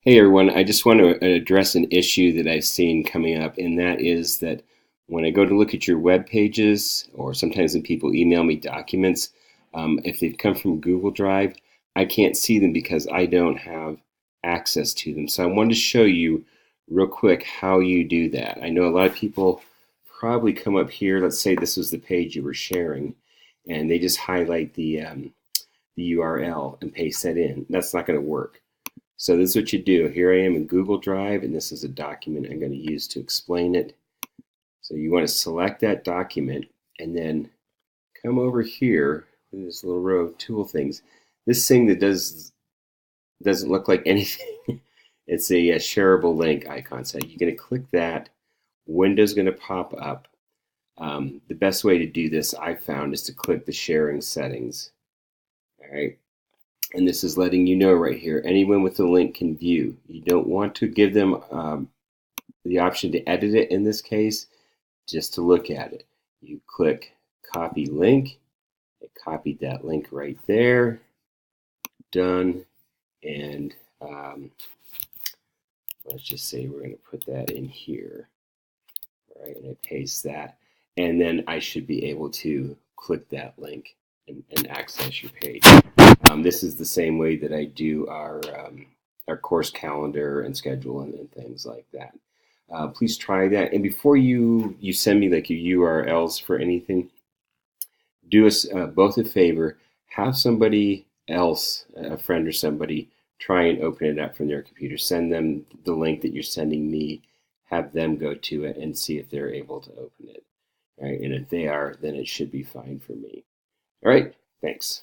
Hey everyone, I just want to address an issue that I've seen coming up, and that is that when I go to look at your web pages, or sometimes when people email me documents, if they've come from Google Drive, I can't see them because I don't have access to them. So I wanted to show you real quick how you do that. I know a lot of people probably come up here, let's say this was the page you were sharing, and they just highlight the URL and paste that in. That's not going to work. So this is what you do. Here I am in Google Drive, and this is a document I'm going to use to explain it. So you want to select that document, and then come over here in this little row of tool things. This thing that doesn't look like anything. It's a shareable link icon. So you're going to click that. Window's going to pop up. The best way to do this, I found, is to click the sharing settings. All right. And this is letting you know right here, anyone with the link can view. You don't want to give them the option to edit it in this case, just to look at it. You click copy link. I copied that link right there. Done. And let's just say we're going to put that in here. All right, and I paste that. And then I should be able to click that link and access your page. This is the same way that I do our course calendar and schedule and things like that. Please try that. And before you send me like your URLs for anything, do us both a favor. Have somebody else, a friend or somebody, try and open it up from their computer. Send them the link that you're sending me. Have them go to it and see if they're able to open it. All right, and if they are, then it should be fine for me. All right, thanks.